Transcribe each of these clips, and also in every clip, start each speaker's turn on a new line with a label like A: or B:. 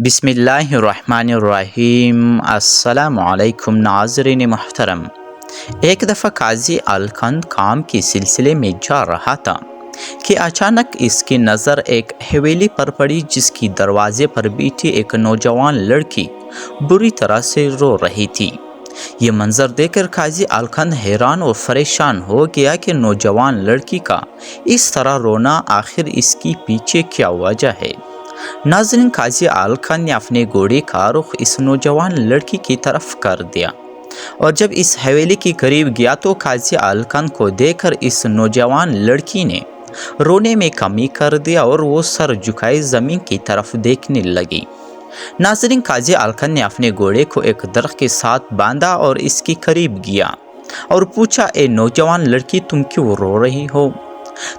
A: बिस्मिल्लाहिर्रहमानिर्रहीम। अस्सलामुअलैकुम नाज़रीन मुहतरम। एक दफ़ा काजी अलकंद काम के सिलसिले में जा रहा था कि अचानक इसकी नज़र एक हवेली पर पड़ी जिसकी दरवाजे पर बैठी एक नौजवान लड़की बुरी तरह से रो रही थी। ये मंजर देखकर काजी अलकंद हैरान और परेशान हो गया कि नौजवान लड़की का इस तरह रोना आखिर इसकी पीछे क्या वजह है। नाज़रीन, काजी अलकंद ने अपने घोड़े का रुख इस नौजवान लड़की की तरफ कर दिया और जब इस हवेली के करीब गया तो काजी अलकंद को देखकर इस नौजवान लड़की ने रोने में कमी कर दिया और वो सर झुकाए ज़मीन की तरफ देखने लगी। नाज़रीन, काजी अलकंद ने अपने घोड़े को एक दरख्त के साथ बांधा और इसके करीब गया और पूछा, ए नौजवान लड़की, तुम क्यों रो रही हो?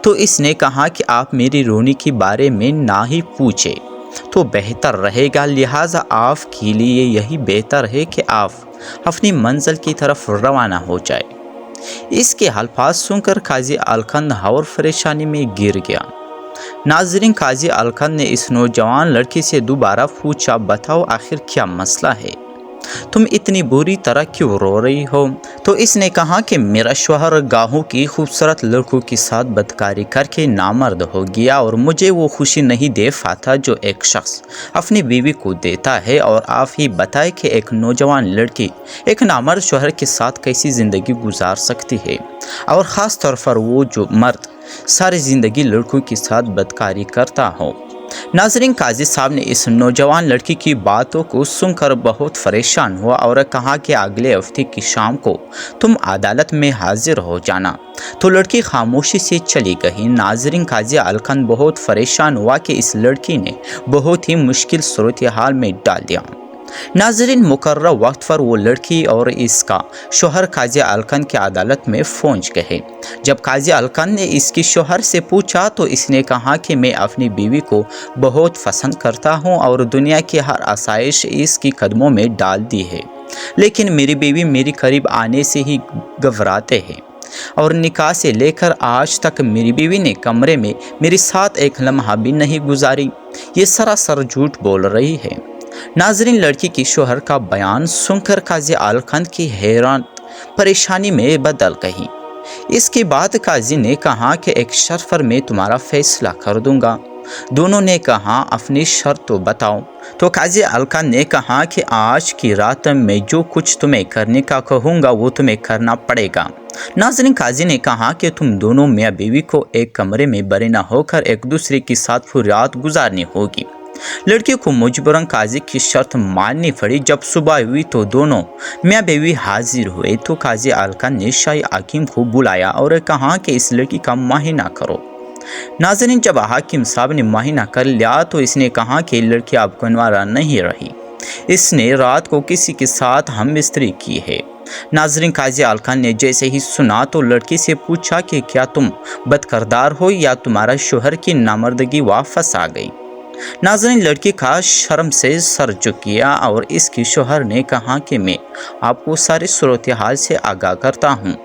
A: तो इसने कहा कि आप मेरी रोने के बारे में ना ही पूछे तो बेहतर रहेगा, लिहाजा आपके लिए यही बेहतर है कि आप अपनी मंजिल की तरफ रवाना हो जाए। इसके अल्फाज सुनकर काजी अलकंद और परेशानी में गिर गया। नाज़रीन, काजी अलकंद ने इस नौजवान लड़की से दोबारा पूछा, बताओ आखिर क्या मसला है, तुम इतनी बुरी तरह क्यों रो रही हो? तो इसने कहा कि मेरा शौहर गाहों की खूबसूरत लड़कों के साथ बदकारी करके नामर्द हो गया और मुझे वो खुशी नहीं दे पाता जो एक शख्स अपनी बीवी को देता है। और आप ही बताएं कि एक नौजवान लड़की एक नामर्द शौहर के साथ कैसी ज़िंदगी गुजार सकती है, और ख़ास तौर पर वो जो मर्द सारी ज़िंदगी लड़कों के साथ बदकारी करता हो। नाज़रीन, काजी साहब ने इस नौजवान लड़की की बातों को सुनकर बहुत परेशान हुआ और कहा कि अगले हफ्ते की शाम को तुम अदालत में हाजिर हो जाना। तो लड़की खामोशी से चली गई। नाज़रीन, काजी अलकंद बहुत परेशान हुआ कि इस लड़की ने बहुत ही मुश्किल सूरत हाल में डाल दिया। नाज़रीन, मुकर्रर वक्त पर वो लड़की और इसका शौहर काजी अलकंद की अदालत में पहुंच गए। जब काजी अलकंद ने इसकी शौहर से पूछा तो इसने कहा कि मैं अपनी बीवी को बहुत पसंद करता हूं और दुनिया की हर आसाइश इसकी कदमों में डाल दी है, लेकिन मेरी बीवी मेरे करीब आने से ही घबराते हैं और निकाह से लेकर आज तक मेरी बीवी ने कमरे में मेरे साथ एक लम्हा भी नहीं गुजारी। ये सरासर झूठ बोल रही है। नाज़रीन, लड़की की शौहर का बयान सुनकर काजी अलकंद की हैरान परेशानी में बदल गई। इसके बाद काजी ने कहा कि एक शर्त पर मैं तुम्हारा फैसला कर दूंगा। दोनों ने कहा, अपनी शर्त तो बताओ। तो काजी अलकंद ने कहा कि आज की रात मैं जो कुछ तुम्हें करने का कहूँगा वो तुम्हें करना पड़ेगा। नाज़रीन, काजी ने कहा कि तुम दोनों मियाँ बीवी को एक कमरे में बरीना होकर एक दूसरे के साथ पूरी रात गुजारनी होगी। लड़की को मजबूरन काजी की शर्त माननी पड़ी। जब सुबह हुई तो दोनों मियाँ बीवी हाजिर हुए तो काजी अलकंद ने शाही हाकिम को बुलाया और कहा कि इस लड़की का माहिना करो। नाज़रीन, जब हाकिम साहब ने माहिना कर लिया तो इसने कहा कि लड़की अब कुंवारा नहीं रही, इसने रात को किसी के साथ हम मिस्त्री की है। नाज़रीन, काजी अलकंद ने जैसे ही सुना तो लड़की से पूछा कि क्या तुम बदकिरदार हो या तुम्हारा शौहर की नामर्दगी वापस आ गई? नाज़रीन, लड़की का शर्म से सर झुक गया और इसकी शौहर ने कहा कि मैं आपको सारी सूरत हाल से आगाह करता हूँ।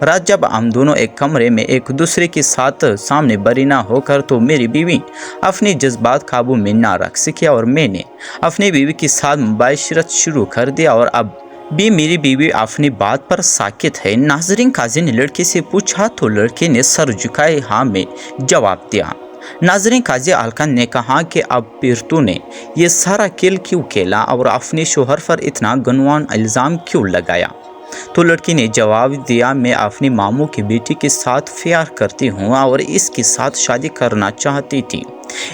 A: रात जब हम दोनों एक कमरे में एक दूसरे के साथ सामने बरीना होकर तो मेरी बीवी अपने जज्बात काबू में ना रख सकी और मैंने अपनी बीवी के साथ मुबाशरत शुरू कर दिया और अब भी मेरी बीवी अपनी बात पर साकित है। नाज़रीन, काजी ने लड़की से पूछा तो लड़के ने सर झुकाए हाँ में जवाब दिया। नाज़रीन, काजी अलकंद ने कहा कि अब फिर तूने ये सारा खेल क्यों खेला और अपने शौहर पर इतना गनवान इल्ज़ाम क्यों लगाया? तो लड़की ने जवाब दिया, मैं अपनी मामू की बेटी के साथ प्यार करती हूँ और इसके साथ शादी करना चाहती थी,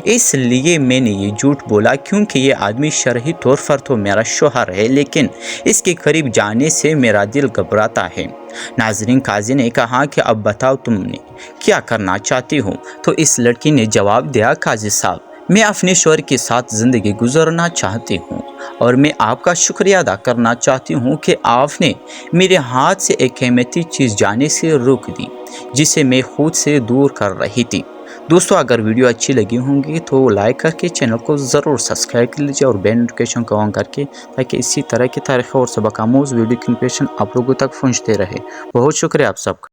A: इसलिए मैंने ये झूठ बोला क्योंकि ये आदमी शरही तौर पर तो मेरा शौहर है, लेकिन इसके करीब जाने से मेरा दिल घबराता है। नाज़रीन, काजी ने कहा कि अब बताओ तुमने क्या करना चाहती हो? तो इस लड़की ने जवाब दिया, काजी साहब, मैं अपने शौहर के साथ ज़िंदगी गुजारना चाहती हूँ और मैं आपका शुक्रिया अदा करना चाहती हूँ कि आपने मेरे हाथ से एक कीमती चीज़ जाने से रोक दी जिसे मैं खुद से दूर कर रही थी। दोस्तों, अगर वीडियो अच्छी लगी होंगी तो लाइक करके चैनल को ज़रूर सब्सक्राइब कर लीजिए और बेल नोटिफिकेशन को ऑन करके, ताकि इसी तरह की तारीख़ और सबक आमूज़ वीडियो की नोटिफिकेशन आप लोगों तक पहुँचते रहे। बहुत शुक्रिया आप सबका।